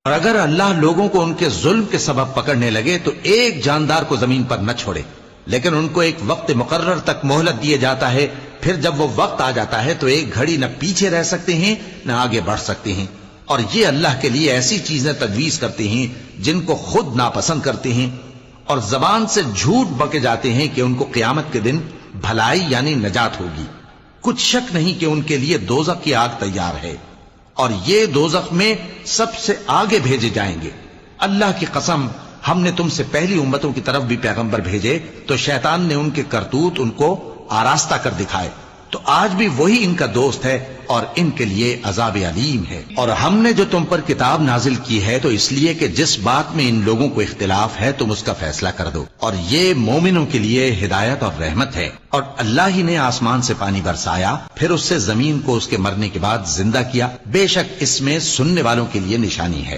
اور اگر اللہ لوگوں کو ان کے ظلم کے سبب پکڑنے لگے تو ایک جاندار کو زمین پر نہ چھوڑے، لیکن ان کو ایک وقت مقرر تک مہلت دیے جاتا ہے، پھر جب وہ وقت آ جاتا ہے تو ایک گھڑی نہ پیچھے رہ سکتے ہیں نہ آگے بڑھ سکتے ہیں، اور یہ اللہ کے لیے ایسی چیزیں تجویز کرتے ہیں جن کو خود ناپسند کرتے ہیں، اور زبان سے جھوٹ بکے جاتے ہیں کہ ان کو قیامت کے دن بھلائی یعنی نجات ہوگی۔ کچھ شک نہیں کہ ان کے لیے دوزخ کی آگ تیار ہے، اور یہ دوزخ میں سب سے آگے بھیجے جائیں گے۔ اللہ کی قسم، ہم نے تم سے پہلی امتوں کی طرف بھی پیغمبر بھیجے تو شیطان نے ان کے کرتوت ان کو آراستہ کر دکھائے، تو آج بھی وہی ان کا دوست ہے اور ان کے لیے عذاب علیم ہے۔ اور ہم نے جو تم پر کتاب نازل کی ہے تو اس لیے کہ جس بات میں ان لوگوں کو اختلاف ہے تم اس کا فیصلہ کر دو، اور یہ مومنوں کے لیے ہدایت اور رحمت ہے۔ اور اللہ ہی نے آسمان سے پانی برسایا، پھر اس سے زمین کو اس کے مرنے کے بعد زندہ کیا، بے شک اس میں سننے والوں کے لیے نشانی ہے۔